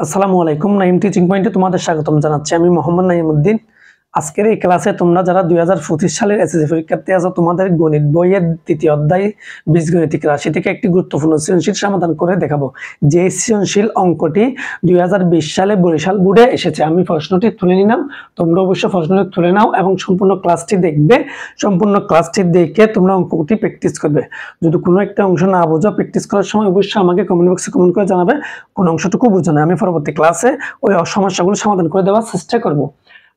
আসসালামু আলাইকুম নাইম টিচিং পয়েন্টে তোমাদের স্বাগতম জানাচ্ছি আমি মোহাম্মদ নাইমউদ্দিন। আজকের এই ক্লাসে তোমরা যারা 2025 সালের এসএসসি পরীক্ষার্থী আছো তোমাদের গণিত বইয়ের তৃতীয় অধ্যায় বীজগণিতিক রাশি থেকে একটি গুরুত্বপূর্ণ সৃজনশীল সমাধান করে দেখাবো। যে সৃজনশীল অঙ্কটি 2020 সালে বরিশাল বোর্ডে এসেছে। আমি প্রশ্নটি তুলে নিলাম, তোমরা অবশ্যই প্রশ্নটি তুলে নাও এবং সম্পূর্ণ ক্লাসটি দেখবে। সম্পূর্ণ ক্লাসটি দেখে তোমরা অঙ্কটি প্র্যাকটিস করবে। যদি কোনো একটা অংশ না বোঝো প্র্যাকটিস করার সময় অবশ্যই আমাকে কমেন্ট বক্সে কমেন্ট করে জানাবে কোন অংশটুকু বোঝো না। আমি পরবর্তী ক্লাসে ওই সমস্যাগুলো সমাধান করে দেওয়ার চেষ্টা করব।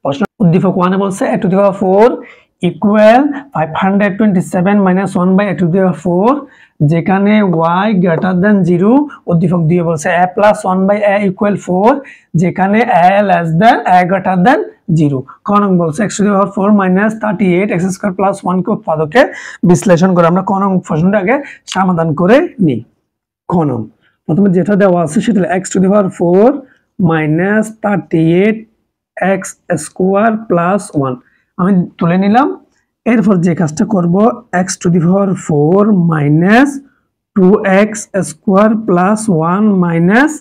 প্রশ্ন উদ্দীপক 1 এ বলছে a to the power 4 equal 527 minus 1 by a to the power 4, যেখানে y greater than 0। উদ্দীপক 2 এ বলছে a plus 1 by a equal 4, যেখানে a less than a greater than 0। ক নং বলছে x to the power 4 minus 38 x square plus 1 কে উৎপাদকে বিশ্লেষণ করে। আমরা ক নং প্রশ্নটা আগে সমাধান করে নিই। ক নং প্রথমে যেটা দেওয়া আছে সেটা x to the power 4 minus 38 x square plus 1 আমি তুলে নিলাম। এরপর যে কাজটা করব x to the power 4 minus 2x square plus 1 minus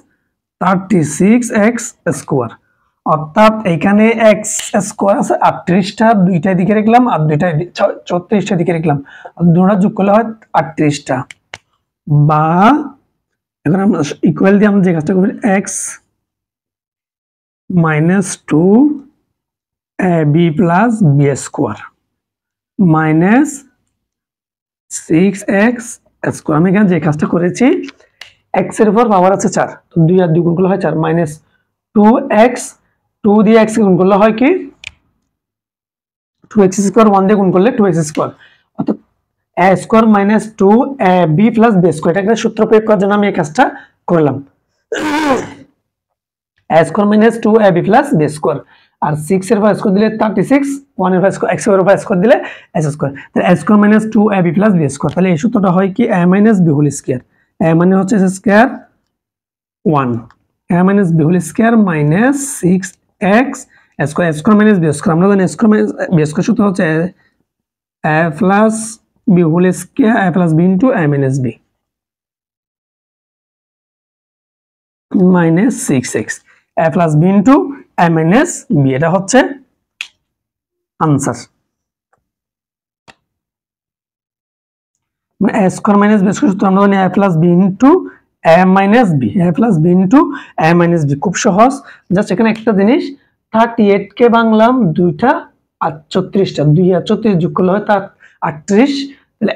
36x square, অর্থাৎ এখানে x স্কয়ার আছে 38টা, দুইটা দিকে রাখলাম আর দুইটা 34টা দিকে রাখলাম, দুটোটা যোগ করলে হয় 38টা। বা এখন আমরা ইকুয়াল দিয়ে আমরা যে কাজটা করব x minus 2ab plus b square minus 6x square। আমি এখানে যে কাজটা করেছি x এর উপর পাওয়ার আছে 4, তো 2 আর 2 গুণ করলে হয় 4 minus 2x 2 দিয়ে x গুণ করলে হয় কি 2x square, 1 দিয়ে গুণ করলে 2x square, অর্থাৎ a square minus 2ab plus b square। এটা সূত্র প্রয়োগ করার জন্য আমি এই কাজটা করলাম। a square minus 2ab plus b square আর 6 এর উপর স্কয়ার দিলে 36, 1 এর উপর স্কয়ার x এর উপর স্কয়ার দিলে s স্কয়ার, তাহলে a square minus 2ab plus b square। তাহলে এই সূত্রটা হয় কি a minus b whole square, a মানে হচ্ছে s square 1, a minus b whole square minus 6x square, a square minus b square। আমরা জানি a square minus b square সূত্র হচ্ছে a plus b whole square a plus b into a minus b minus 6x a plus b into a minus b, এটা হচ্ছে answer. মানে a square minus b square সূত্র আমরা জানি a plus b into a minus b, a plus b into a minus b, খুব সহজ। Just এখানে একটা জিনিস 38 কে ভাঙলাম দুইটা আর 34টা, 2 আর 34 যোগ করলে হয় 38। তাহলে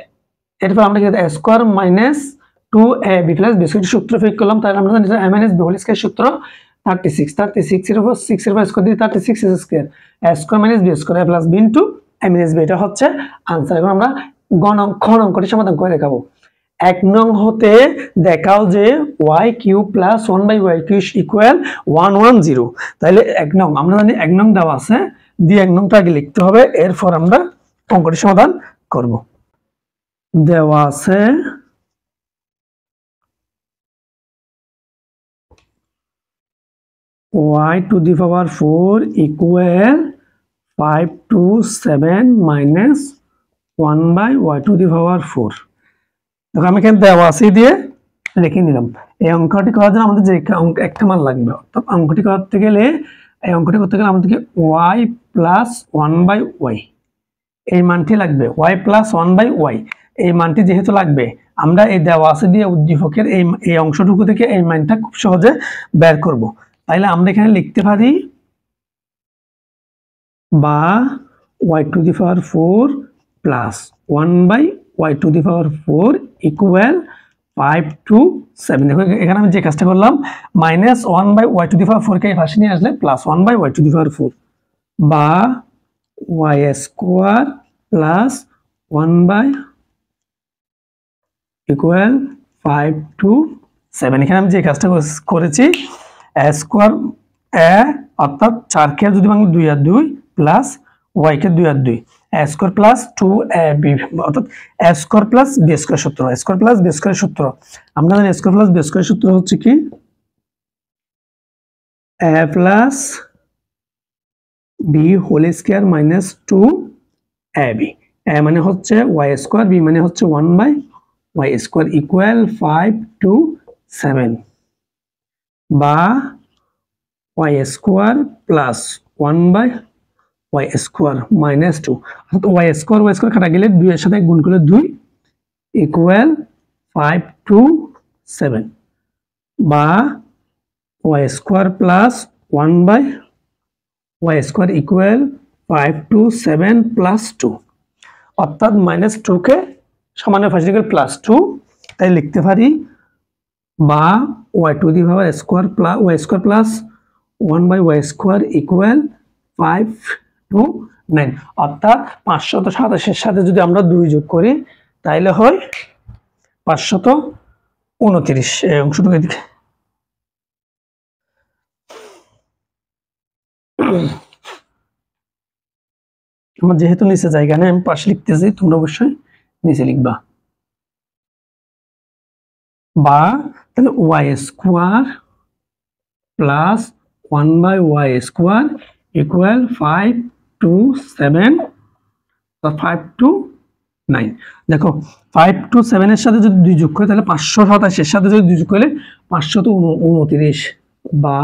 এরপর আমরা কি a square minus 2ab plus b square সূত্র প্রয়োগ করলাম, তাহলে আমরা জানি a minus b whole square সূত্র 36 এর উপর 6 এর উপর স্কয়ার দিয়ে 36 square a square minus b square a plus b into a minus b, এটা হচ্ছে आंसर। এখন আমরা খ অঙ্কটি সমাধান করে দেখাবো। 1 নং হতে দেখাও যে y cube plus 1 by y cube equal 110। তাহলে 1 নং আমরা জানি 1 নং দেওয়া আছে, দিয়ে 1 নংটা আগে লিখতে হবে, এরপর আমরা অঙ্কটি সমাধান করব। দেওয়া আছে y to the power 4 equal 527 minus 1 by y to the power 4। দেখো আমি এখানে দেওয়া আছে দিয়ে লিখে নিলাম। এই অঙ্কটি করার জন্য আমাদের যে একটা মান লাগবে, অর্থাৎ অঙ্কটি করতে গেলে আমাদেরকে y plus 1 by y এই মানটি লাগবে, y plus 1 by y এই মানটি যেহেতু লাগবে, আমরা এই দেওয়া আছে দিয়ে উদ্দীপকের এই অংশটুকু থেকে এই মানটা খুব সহজে বের করব। তাইলে আমরা এখানে লিখতে পারি বা y to the power 4 plus 1 by y to the power 4 equal 527। দেখো এখানে আমি যে কাজটা করলাম minus 1 by y to the power 4 কে এই পাশে নিয়ে আসলে plus 1 by y to the power 4 বা y square plus 1 by equal 527। এখানে আমি যে কাজটা করেছি a square a অর্থাৎ 4 কে যদি ভাঙি 2 আর 2 প্লাস y কে 2 আর 2 a square plus 2ab অর্থাৎ a square plus b square সূত্র, a square plus b square সূত্র আমরা জানি a square plus b square সূত্র হচ্ছে কি a plus b whole square minus 2ab। a মানে হচ্ছে y square, b মানে হচ্ছে 1 by y square equal 527 বা y square plus 1/y square minus 2, অর্থাৎ y স্কোয়ার কাটা গেলে 2 এর সাথে গুণ করলে 2 ইকুয়াল 5 to 7, বা y square plus 1/y square equal 5 to 7 plus 2, অর্থাৎ মাইনাস 2 কে সমানের পাশে লিখে প্লাস 2, তাই লিখতে পারি বা y to the power square plus 1/y square equal 5 to 9, অর্থাৎ 527 এর সাথে যদি আমরা 2 যোগ করি তাহলে হয় 529। এই অংশটুকু এদিকে আমার যেহেতু নিচে জায়গা নেই আমি পাশে লিখতেছি, তোমরা অবশ্যই নিচে লিখবা। বা তাহলে y square plus 1/y square equal 5 to 7 বা 5 to 9। দেখো 5 to 7 এর সাথে যদি 2 যোগ করি তাহলে 527 এর সাথে যদি 2 যোগ করলে 529, বা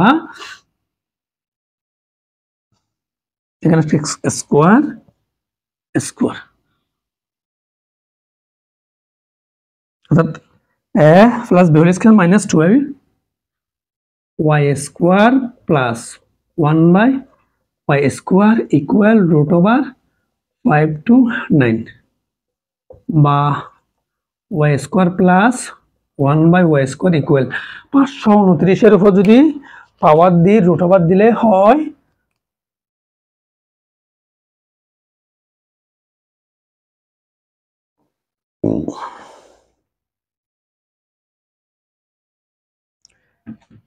এখানে স্কোয়ার অর্থাৎ a plus b whole square minus 12y square plus 1/y square equal root over 5 to 9, বা y square plus 1/y square equal 529 এর উপর যদি পাওয়ার দিয়ে রুট ওভার দিলে হয়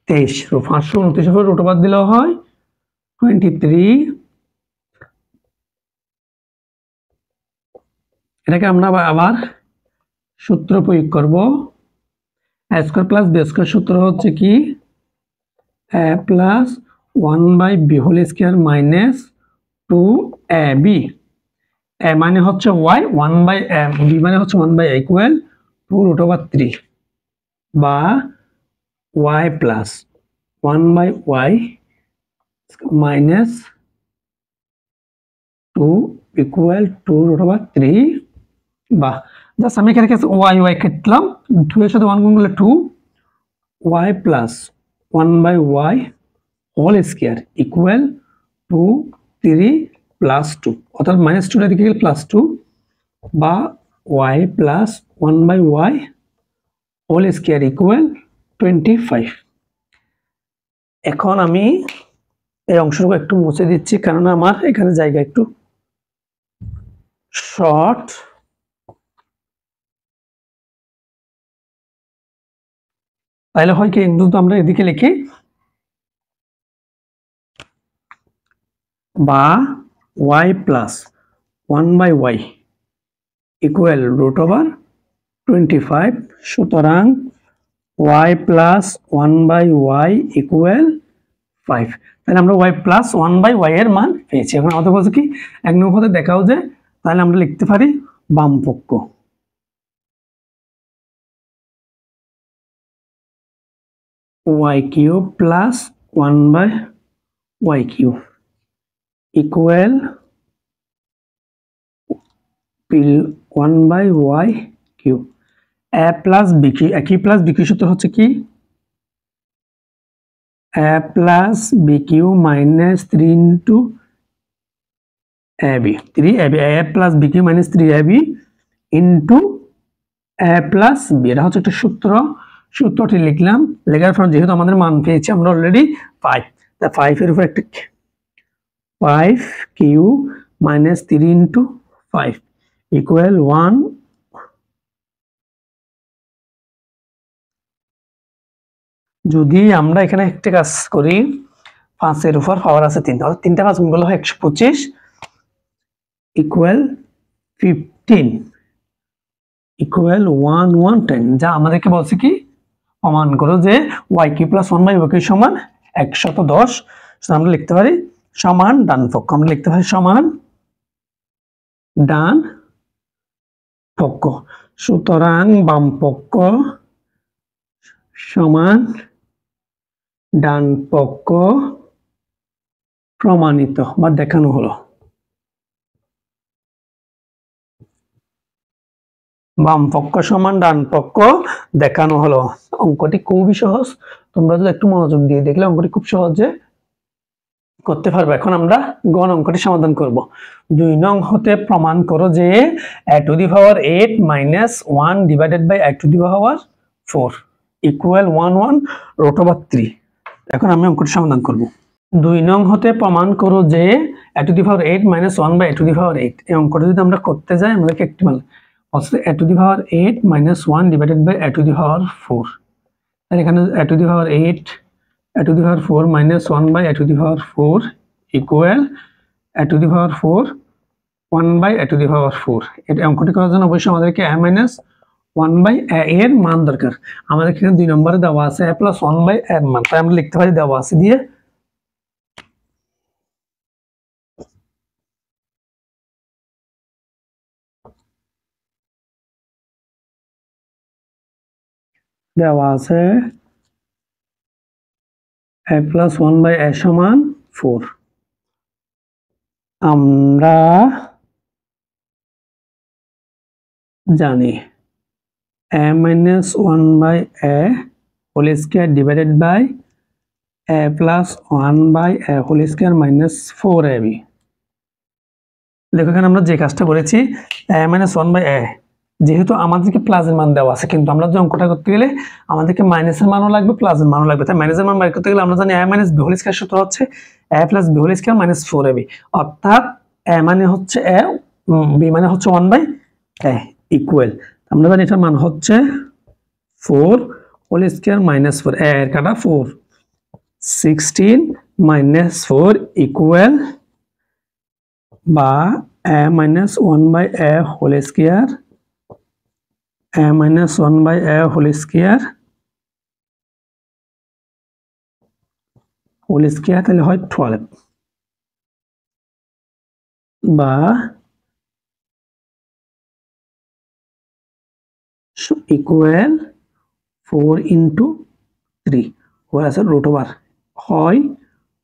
23, 529 উপর রুট ওভার দিলেও হয় 23। এটাকে আমরা আবার সূত্র প্রয়োগ করব, a square plus b square সূত্র হচ্ছে কি a plus 1/b whole square minus 2ab, a মানে হচ্ছে y, 1/b মানে হচ্ছে 1/a ইকুয়াল 2 রুট ওভার 3, বা y plus 1/y minus 2 equal 2 root over 3, বা জাস্ট আমি এখানে y কাটলাম, 2 এর সাথে 1 গুণ করলে 2, y plus 1/y whole square equal 2 3 plus 2, অর্থাৎ মাইনাস 2 এর দিকে গেলে প্লাস 2, বা y plus 1/y whole square equal 25। এখন আমি এই অংশটুকু একটু মুছে দিচ্ছি কারণ আমার এখানে জায়গা একটু শর্ট। তাহলে হয় কি একটু আমরা এদিকে লিখি, বা y plus 1/y equal root over 25, সুতরাং y প্লাস 1/y ইকুয়াল 5। তাহলে আমরা y প্লাস 1/y এর মান পেয়েছি। এখন আমাদের বলছে কি এক নম্বরে দেখাও যে, তাহলে আমরা লিখতে পারি বাম পক্ষ y cube plus 1/y cube equal 1/y cube. a plus b cube, একই প্লাস b কিউ সূত্র হচ্ছে কি a plus b cube minus 3 into ab, 3ab, a plus b cube minus 3ab into a plus b। এটা হচ্ছে একটা সূত্রটি লিখলাম, লেখার পর যেহেতু আমাদের মান পেয়েছি আমরা অলরেডি 5, তা 5 এর উপর একটা 5 কিউ মাইনাস 3 ইন্টু 5 ইকুয়াল 1। যদি আমরা এখানে একটা কাজ করি 5 এর উপর পাওয়ার আছে 3, তাহলে 3টা 5 গুণ করলে হয় 125 ইকুয়াল 15 ইকুয়াল 110, যা আমাদেরকে বলছে কি প্রমাণ করো যে y cube plus 1/y cube সমান 110। আমরা লিখতে পারি সমান ডান পক্ষ, আমরা লিখতে পারি সমান ডান পক্ষ, সুতরাং বাম পক্ষ সমান ডান পক্ষ প্রমাণিত বা দেখানো হলো। বাম পক্ষ সমান ডান পক্ষ দেখানো হলো। অঙ্কটি খুবই সহজ, তোমরা যদি একটু মনোযোগ দিয়ে দেখলে অঙ্কটি খুব সহজে করতে পারবে। এখন আমরা গ অঙ্কটি সমাধান করব। 2 নং হতে প্রমাণ করো যে a to the power 8 minus 1 divided by a to the power 4 equal 1 root over 3। এখন আমি অঙ্কটি সমাধান করব। 2 নং হতে প্রমাণ করো যে a to the power 8 minus 1 by a to the power 8। এই অঙ্কটি যদি আমরা করতে যাই আমাদেরকে একটি মানে a to the power 8 minus 1 divided by a to the power 4। তাহলে এখানে a to the power 8 a to the power 4 minus 1 by a to the power 4 equal a to the power 4 1 by a to the power 4। এটা অঙ্কটি করার জন্য অবশ্যই আমাদেরকে a minus 1 by a এর মান দরকার। আমাদের এখানে 2 নম্বরে দেওয়া আছে a plus 1 by a এর মান, তাই আমরা লিখতে পারি দেওয়া আছে দিয়ে দেওয়া আছে a plus 1 by a সমান 4। আমরা জানি a minus 1 by a whole square divided by a plus 1 by a whole square minus 4ab। দেখো এখানে আমরা যে কাজটা করেছি a minus 1 by a, যেহেতু আমাদেরকে প্লাসের মান দেওয়া আছে, কিন্তু আমরা যদি অঙ্কটা করতে গেলে আমাদেরকে মাইনাসের মানও লাগবে প্লাসের মানও লাগবে। তাই মাইনাসের মান বের করতে গেলে আমরা জানি a minus b whole square সূত্র হচ্ছে a plus b whole square minus 4ab, অর্থাৎ a মানে হচ্ছে a, b মানে হচ্ছে 1 by a ইকুয়াল আমরা জানি এটার মান হচ্ছে 4 whole square minus 4, a এর কাটা 4 16 minus 4 ইকুয়াল বা a minus 1 by a whole square a minus 1 by a whole square তাহলে হয় 12 বা ইকুয়াল 4 into 3 হয়ে আছে রুট ওভার হয়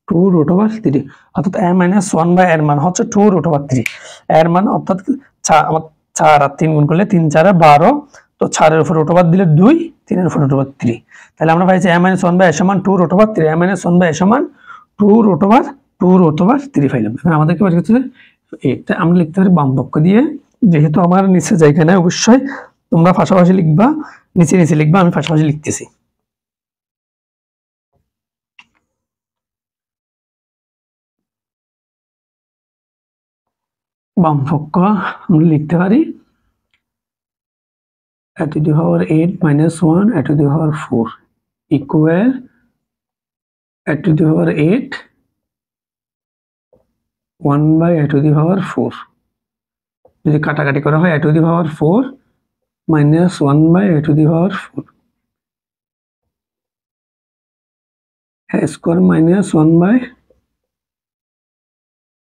2 root over 3, অর্থাৎ a minus 1 by এর মান হচ্ছে 2 root over 3। এর মান অর্থাৎ 4 আর 3 গুণ করলে 3 4 12, তো 4 এর উপর root over দিলে 2, 3 এর উপর root over 3। তাহলে আমরা পাইছি a minus 1 by a সমান 2 root over 3, a minus 1 by a সমান 2 root over 3 পাইলাম। এখন আমাদেরকে বের করতে হবে এটা আমরা লিখতে পারি বাম পক্ষ দিয়ে, যেহেতু আমার নিচে জায়গা নাই অবশ্যই তোমরা পাশাপাশি লিখবা, নিচে নিচে লিখবা, আমি পাশাপাশি লিখতেছি। বাম পক্ষ আমরা লিখতে পারি a to the power 8 minus 1 a to the power 4 equal a to the power 8 1 by a to the power 4। যদি কাটাকাটি করা হয় a to the power 4 minus 1 by a to the power 4 a square minus 1 by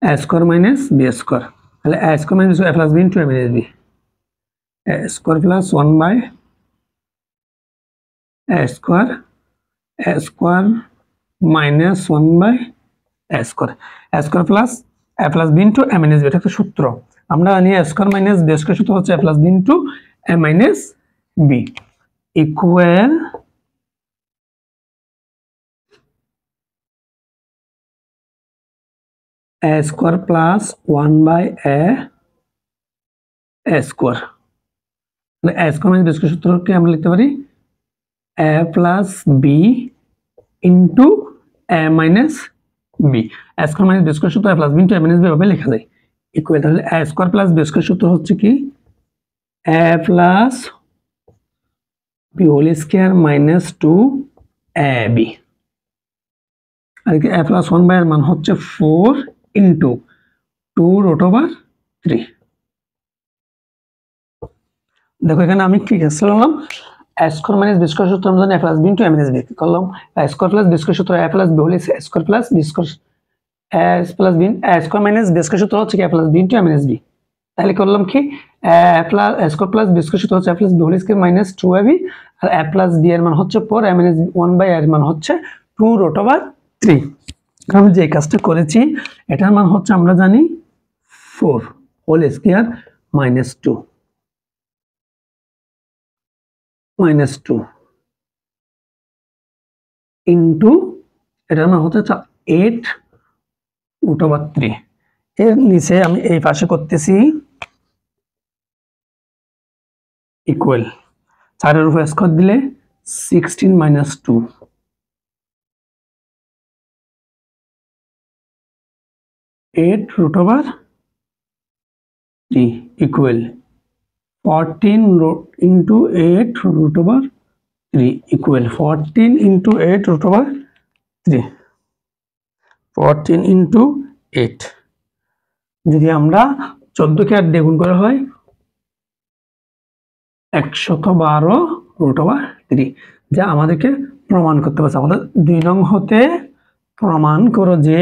a square minus b square। তাহলে a square minus a plus b into a minus b, a square plus 1 by a square minus 1 by a square plus a plus b into a minus b, এটা একটা সূত্র আমরা জানি a square minus b square সূত্র হচ্ছে a plus b into a minus b equal a square plus 1 by a square। তাহলে a square minus b square সূত্রকে আমরা লিখতে পারি a plus b into a minus b। a square minus b square সূত্র a plus b into a minus b ভাবে লেখা যায় equal. তাহলে a square plus b square সূত্র হচ্ছে কি a plus b whole square minus 2ab, আর কি a plus 1 by এর মান হচ্ছে 4 into 2 root over 3। দেখো এখানে আমি কি করলাম a square minus b square সূত্র আমরা জানি a plus b into a minus b করলাম, a square plus b square সূত্র a plus b whole square plus b square a plus b a square minus b square সূত্র হচ্ছে কি a plus b into a minus b। তাহলে করলাম কি a square plus b square সূত্র হচ্ছে a plus b whole square minus 2ab, R a plus b এর মান হচ্ছে 4, a minus 1 by এর মান হচ্ছে 2 root over 3। আমি যে কাজটা করেছি এটার মান হচ্ছে আমরা জানি 4 হোল স্কয়ার -2 ইন্টু এটার মান হচ্ছে 8√3। এর নিচে আমি এই পাশে করতেছি ইকুয়াল 4 এর উপর স্কয়ার দিলে 16 - 2 8√3 equal 14 into 8√3 equal 14 into 8√3 14 into 8 যদি আমরা 14 কে 8 দিয়ে গুণ করা হয় 112√3 যা আমাদেরকে প্রমাণ করতে পারছে। আমাদের 2 নং হতে প্রমাণ করো যে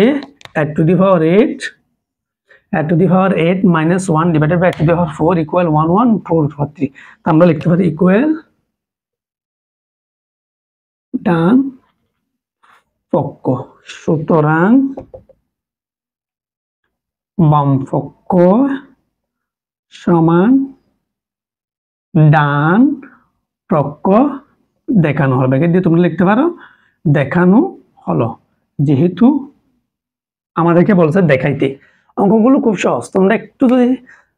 8 to the power 8 minus 1 divided by 8 to the power 4 equal 114/3। আমরা লিখতে পারি ইকুয়াল ডান পক্ষ, সুতরাং বাম পক্ষ সমান ডান পক্ষ দেখানো হলো। ব্র্যাকেট দিয়ে তোমরা লিখতে পারো দেখানো হলো, যেহেতু আমাদেরকে বলছে দেখাইতে। অঙ্কগুলো খুব সহজ, তোমরা একটু যদি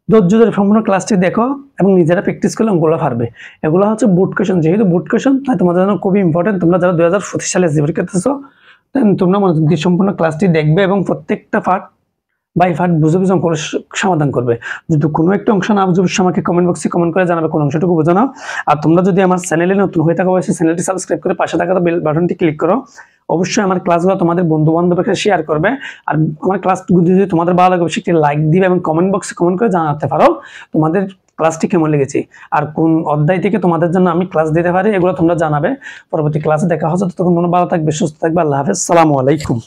ধৈর্য ধরে সম্পূর্ণ ক্লাসটি দেখো এবং নিজেরা প্র্যাকটিস করলে অঙ্কগুলো পারবে। এগুলো হচ্ছে বোর্ড কোয়েশ্চন, যেহেতু বোর্ড কোয়েশ্চন তাই তোমাদের জন্য খুবই ইম্পর্টেন্ট। তোমরা যারা 2025 সালে এসএসসি পরীক্ষা দিতেছো তোমরা মনোযোগ দিয়ে সম্পূর্ণ ক্লাসটি দেখবে এবং প্রত্যেকটা পার্ট বাই পার্ট বুঝে বুঝে অঙ্ক সমাধান করবে। যদি কোনো একটা অংশ না বুঝে অবশ্যই আমাকে কমেন্ট বক্সে কমেন্ট করে জানাবে কোন অংশটুকু বুঝো না। আর তোমরা যদি আমার চ্যানেলে নতুন হয়ে থাকো অবশ্যই চ্যানেলটি সাবস্ক্রাইব করে পাশে থাকা বেল বাটনটি ক্লিক করো। অবশ্যই আমার ক্লাসগুলো তোমাদের বন্ধু বান্ধবের সাথে শেয়ার করবে। আর আমার ক্লাসগুলো যদি তোমাদের ভালো লাগে অবশ্যই একটি লাইক দিবে এবং কমেন্ট বক্সে কমেন্ট করে জানাতে পারো তোমাদের ক্লাসটি কেমন লেগেছে আর কোন অধ্যায় থেকে তোমাদের জন্য আমি ক্লাস দিতে পারি, এগুলো তোমরা জানাবে। পরবর্তী ক্লাসে দেখা হচ্ছে, ততক্ষণ তোমরা ভালো থাকবে, সুস্থ থাকবে। আল্লাহ হাফেজ, আসসালামু আলাইকুম।